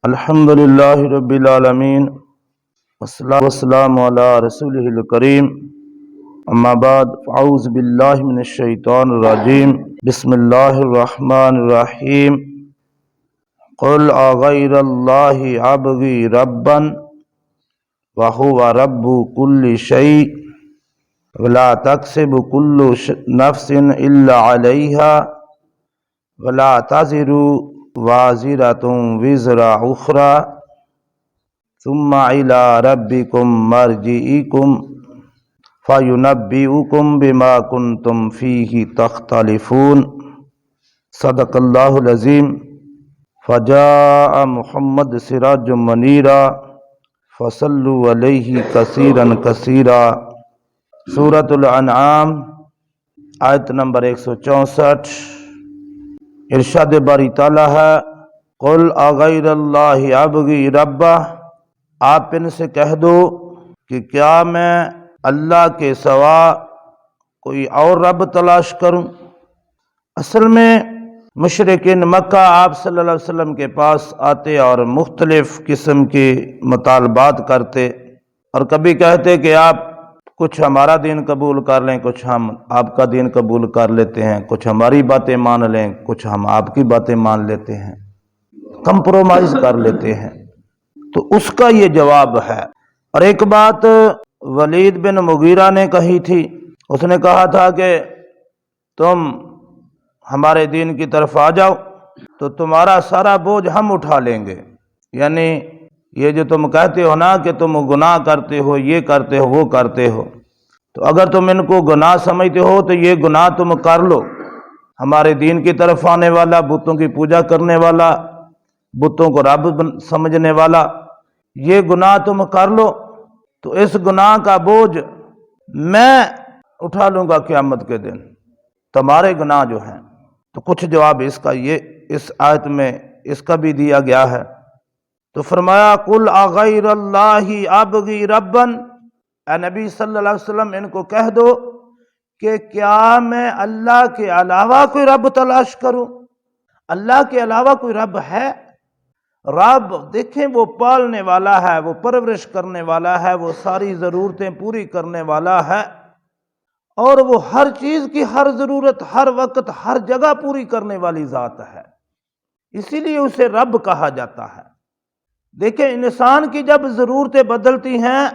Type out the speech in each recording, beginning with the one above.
الحمد للہ رب العالمین والصلاة والسلام علی رسولہ الکریم اما بعد فاعوذ باللہ من الشیطان الرجیم بسم اللہ الرحمن الرحیم قل اغیر اللہ ابغی ربا وہو رب کل شیء ولا تکسب کل نفس الا علیہا ولا تزر وازرۃ وزر اخری ثم الی ربکم مرجعکم فینبئکم بما کنتم فیہ تختلفون صدق اللہ العظیم فجاء محمد سراج منیرا فصلوا علیہ کثیرا کثیرا۔ سورۃ الانعام آیت نمبر 164۔ ارشاد باری تعالیٰ ہے قل اغیر اللہ ابغی ربا، آپ ان سے کہہ دو کہ کیا میں اللہ کے سوا کوئی اور رب تلاش کروں۔ اصل میں مشرکین مکہ آپ صلی اللہ علیہ وسلم کے پاس آتے اور مختلف قسم کے مطالبات کرتے اور کبھی کہتے کہ آپ کچھ ہمارا دین قبول کر لیں، کچھ ہم آپ کا دین قبول کر لیتے ہیں، کچھ ہماری باتیں مان لیں، کچھ ہم آپ کی باتیں مان لیتے ہیں، کمپرومائز کر لیتے ہیں۔ تو اس کا یہ جواب ہے۔ اور ایک بات ولید بن مغیرہ نے کہی تھی، اس نے کہا تھا کہ تم ہمارے دین کی طرف آ جاؤ تو تمہارا سارا بوجھ ہم اٹھا لیں گے، یعنی یہ جو تم کہتے ہو نا کہ تم گناہ کرتے ہو، یہ کرتے ہو، وہ کرتے ہو، تو اگر تم ان کو گناہ سمجھتے ہو تو یہ گناہ تم کر لو۔ ہمارے دین کی طرف آنے والا، بتوں کی پوجا کرنے والا، بتوں کو رب سمجھنے والا، یہ گناہ تم کر لو تو اس گناہ کا بوجھ میں اٹھا لوں گا قیامت کے دن، تمہارے گناہ جو ہیں۔ تو کچھ جواب اس کا یہ اس آیت میں اس کا بھی دیا گیا ہے۔ تو فرمایا قل اغیر اللہ ابغی ربا، اے نبی صلی اللہ علیہ وسلم ان کو کہہ دو کہ کیا میں اللہ کے علاوہ کوئی رب تلاش کروں؟ اللہ کے علاوہ کوئی رب ہے؟ رب دیکھیں وہ پالنے والا ہے، وہ پرورش کرنے والا ہے، وہ ساری ضرورتیں پوری کرنے والا ہے، اور وہ ہر چیز کی ہر ضرورت ہر وقت ہر جگہ پوری کرنے والی ذات ہے، اسی لیے اسے رب کہا جاتا ہے۔ دیکھیں انسان کی جب ضرورتیں بدلتی ہیں،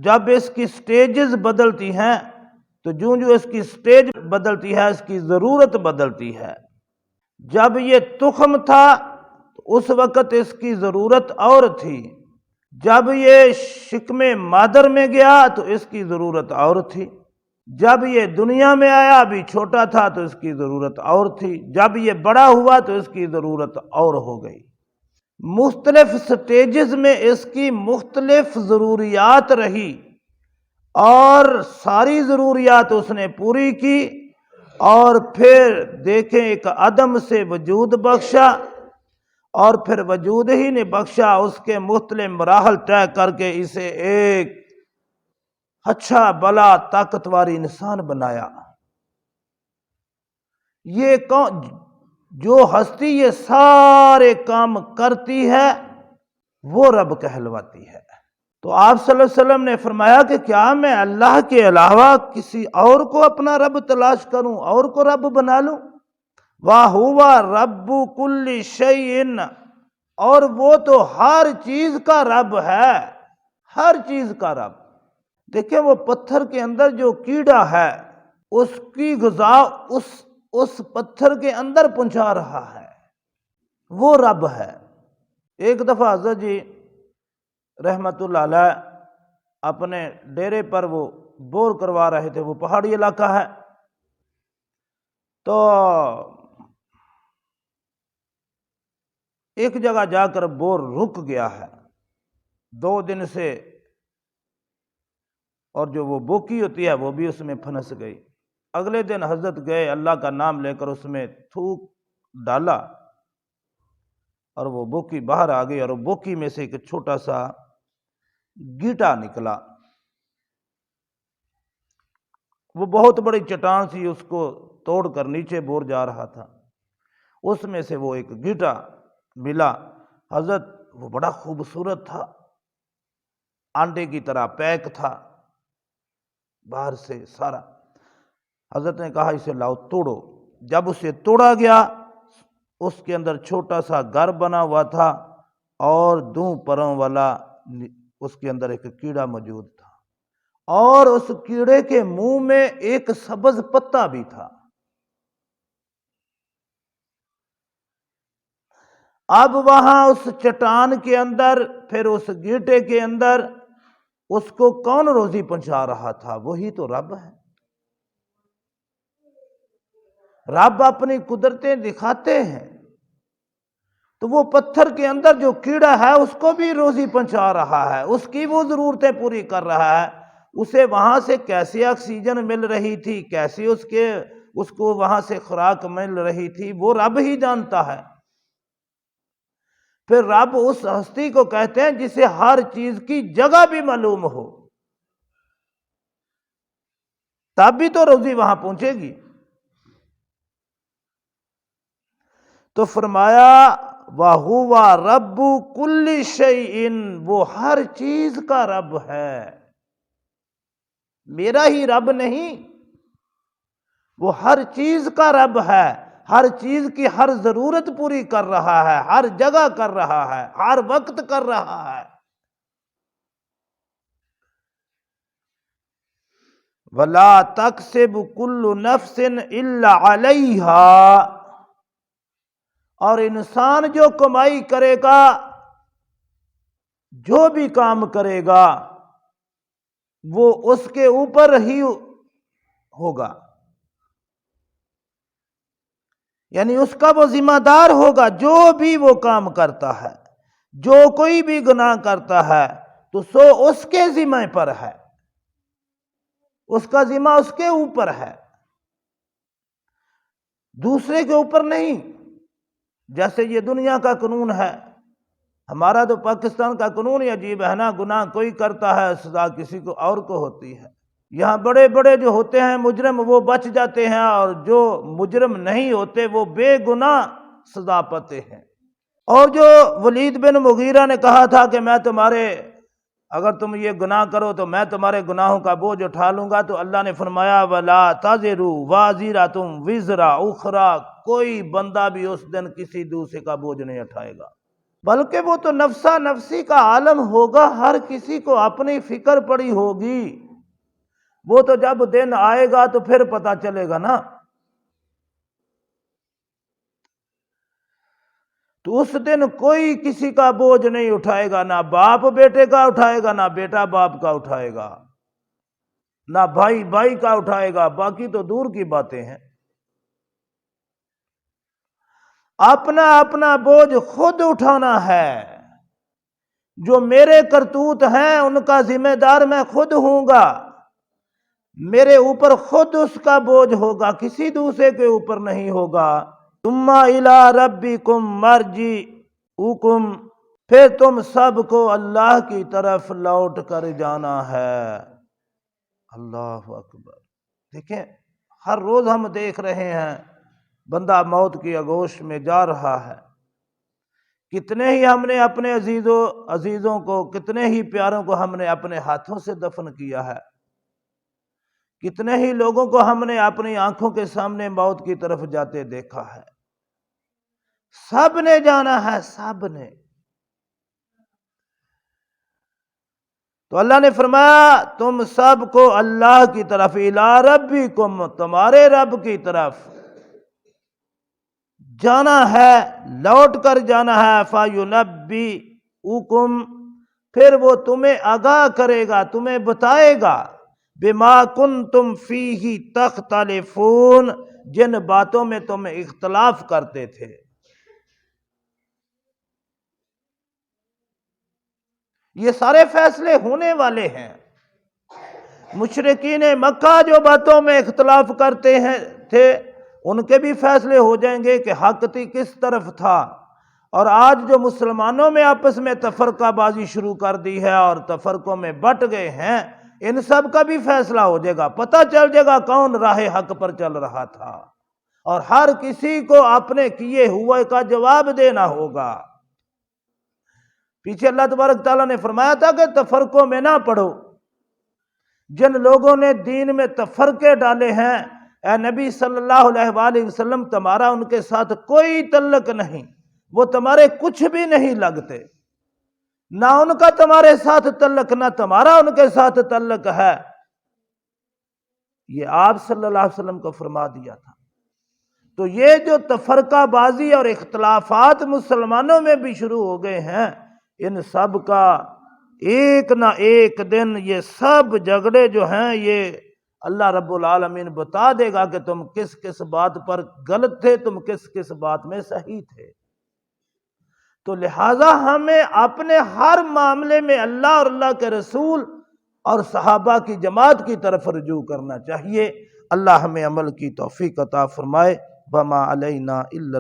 جب اس کی سٹیجز بدلتی ہیں، تو جو اس کی سٹیج بدلتی ہے اس کی ضرورت بدلتی ہے۔ جب یہ تخم تھا تو اس وقت اس کی ضرورت اور تھی، جب یہ شکم مادر میں گیا تو اس کی ضرورت اور تھی، جب یہ دنیا میں آیا ابھی چھوٹا تھا تو اس کی ضرورت اور تھی، جب یہ بڑا ہوا تو اس کی ضرورت اور ہو گئی۔ مختلف سٹیجز میں اس کی مختلف ضروریات رہی اور ساری ضروریات اس نے پوری کی، اور پھر دیکھیں ایک عدم سے وجود بخشا، اور پھر وجود ہی نے بخشا، اس کے مختلف مراحل طے کر کے اسے ایک اچھا بلا طاقتور انسان بنایا۔ یہ کون جو ہستی یہ سارے کام کرتی ہے وہ رب کہلواتی ہے۔ تو آپ صلی اللہ علیہ وسلم نے فرمایا کہ کیا میں اللہ کے علاوہ کسی اور کو اپنا رب تلاش کروں، اور کو رب بنا لوں؟ وَهُوَ رَبُّ كُلِّ شَيْءٍ، اور وہ تو ہر چیز کا رب ہے، ہر چیز کا رب۔ دیکھیں وہ پتھر کے اندر جو کیڑا ہے اس کی غذا اس پتھر کے اندر پہنچا رہا ہے، وہ رب ہے۔ ایک دفعہ حضرت جی رحمت اللہ علیہ اپنے ڈیرے پر وہ بور کروا رہے تھے، وہ پہاڑی علاقہ ہے، تو ایک جگہ جا کر بور رک گیا ہے 2 دن سے، اور جو وہ بوکی ہوتی ہے وہ بھی اس میں پھنس گئی۔ اگلے دن حضرت گئے، اللہ کا نام لے کر اس میں تھوک ڈالا اور وہ بوکی باہر آ گئی، اور وہ بوکی میں سے ایک چھوٹا سا گیٹا نکلا۔ وہ بہت بڑی چٹان سی، اس کو توڑ کر نیچے بور جا رہا تھا، اس میں سے وہ ایک گیٹا ملا۔ حضرت وہ بڑا خوبصورت تھا، آنڈے کی طرح پیک تھا باہر سے سارا۔ حضرت نے کہا اسے لاؤ توڑو۔ جب اسے توڑا گیا اس کے اندر چھوٹا سا گھر بنا ہوا تھا اور دو پروں والا اس کے اندر ایک کیڑا موجود تھا، اور اس کیڑے کے منہ میں ایک سبز پتا بھی تھا۔ اب وہاں اس چٹان کے اندر، پھر اس گیٹے کے اندر اس کو کون روزی پہنچا رہا تھا؟ وہی تو رب ہے۔ رب اپنی قدرتیں دکھاتے ہیں، تو وہ پتھر کے اندر جو کیڑا ہے اس کو بھی روزی پہنچا رہا ہے، اس کی وہ ضرورتیں پوری کر رہا ہے۔ اسے وہاں سے کیسے آکسیجن مل رہی تھی، کیسے اس کو وہاں سے خوراک مل رہی تھی، وہ رب ہی جانتا ہے۔ پھر رب اس ہستی کو کہتے ہیں جسے ہر چیز کی جگہ بھی معلوم ہو، تب بھی تو روزی وہاں پہنچے گی۔ تو فرمایا وَهُوَ رَبُّ كُلِّ شَيْءٍ، وہ ہر چیز کا رب ہے، میرا ہی رب نہیں، وہ ہر چیز کا رب ہے، ہر چیز کی ہر ضرورت پوری کر رہا ہے، ہر جگہ کر رہا ہے، ہر وقت کر رہا ہے۔ وَلَا تَكْسِبُ كُلُّ نَفْسٍ إِلَّا عَلَيْهَا، اور انسان جو کمائی کرے گا، جو بھی کام کرے گا، وہ اس کے اوپر ہی ہوگا، یعنی اس کا وہ ذمہ دار ہوگا۔ جو بھی وہ کام کرتا ہے، جو کوئی بھی گناہ کرتا ہے، تو سو اس کے ذمہ پر ہے، اس کا ذمہ اس کے اوپر ہے، دوسرے کے اوپر نہیں۔ جیسے یہ دنیا کا قانون ہے، ہمارا تو پاکستان کا قانون ہی عجیب ہے نا، گناہ کوئی کرتا ہے سزا کسی کو اور کو ہوتی ہے۔ یہاں بڑے بڑے جو ہوتے ہیں مجرم وہ بچ جاتے ہیں، اور جو مجرم نہیں ہوتے وہ بے گناہ سزا پاتے ہیں۔ اور جو ولید بن مغیرہ نے کہا تھا کہ اگر تم یہ گناہ کرو تو میں تمہارے گناہوں کا بوجھ اٹھا لوں گا، تو اللہ نے فرمایا وَلَا تَزِرُ وَازِرَةٌ وِزْرَ أُخْرَىٰ، کوئی بندہ بھی اس دن کسی دوسرے کا بوجھ نہیں اٹھائے گا، بلکہ وہ تو نفسا نفسی کا عالم ہوگا، ہر کسی کو اپنی فکر پڑی ہوگی۔ وہ تو جب دن آئے گا تو پھر پتہ چلے گا نا۔ تو اس دن کوئی کسی کا بوجھ نہیں اٹھائے گا، نہ باپ بیٹے کا اٹھائے گا، نہ بیٹا باپ کا اٹھائے گا، نہ بھائی بھائی کا اٹھائے گا، باقی تو دور کی باتیں ہیں۔ اپنا اپنا بوجھ خود اٹھانا ہے۔ جو میرے کرتوت ہیں ان کا ذمہ دار میں خود ہوں گا، میرے اوپر خود اس کا بوجھ ہوگا، کسی دوسرے کے اوپر نہیں ہوگا۔ ثم الی ربکم مرجعکم، پھر تم سب کو اللہ کی طرف لوٹ کر جانا ہے۔ اللہ اکبر۔ دیکھیں ہر روز ہم دیکھ رہے ہیں بندہ موت کی آغوش میں جا رہا ہے، کتنے ہی ہم نے اپنے عزیزوں کو، کتنے ہی پیاروں کو ہم نے اپنے ہاتھوں سے دفن کیا ہے، کتنے ہی لوگوں کو ہم نے اپنی آنکھوں کے سامنے موت کی طرف جاتے دیکھا ہے۔ سب نے جانا ہے، سب نے۔ تو اللہ نے فرمایا تم سب کو اللہ کی طرف، الی ربکم، تمہارے رب کی طرف جانا ہے، لوٹ کر جانا ہے۔ فَيُنَبِّئُكُمْ، پھر وہ تمہیں آگاہ کرے گا، تمہیں بتائے گا، بِمَا كُنْتُمْ فِيهِ تَخْتَلِفُونَ، جن باتوں میں تم اختلاف کرتے تھے۔ یہ سارے فیصلے ہونے والے ہیں۔ مشرکین مکہ جو باتوں میں اختلاف کرتے تھے ان کے بھی فیصلے ہو جائیں گے کہ حق کس طرف تھا، اور آج جو مسلمانوں میں آپس میں تفرقہ بازی شروع کر دی ہے اور تفرقوں میں بٹ گئے ہیں، ان سب کا بھی فیصلہ ہو جائے گا، پتہ چل جائے گا کون راہ حق پر چل رہا تھا، اور ہر کسی کو اپنے کیے ہوئے کا جواب دینا ہوگا۔ پیچھے اللہ تبارک تعالیٰ نے فرمایا تھا کہ تفرقوں میں نہ پڑو، جن لوگوں نے دین میں تفرقے ڈالے ہیں اے نبی صلی اللہ علیہ وآلہ وسلم تمہارا ان کے ساتھ کوئی تعلق نہیں، وہ تمہارے کچھ بھی نہیں لگتے، نہ ان کا تمہارے ساتھ تعلق نہ تمہارا ان کے ساتھ تعلق ہے۔ یہ آپ صلی اللہ علیہ وسلم کو فرما دیا تھا۔ تو یہ جو تفرقہ بازی اور اختلافات مسلمانوں میں بھی شروع ہو گئے ہیں، ان سب کا ایک نہ ایک دن یہ سب جھگڑے جو ہیں یہ اللہ رب العالمین بتا دے گا کہ تم کس کس بات پر غلط تھے، تم کس کس بات میں صحیح تھے۔ تو لہٰذا ہمیں اپنے ہر معاملے میں اللہ اور اللہ کے رسول اور صحابہ کی جماعت کی طرف رجوع کرنا چاہیے۔ اللہ ہمیں عمل کی توفیق عطا فرمائے۔ وما علینا الا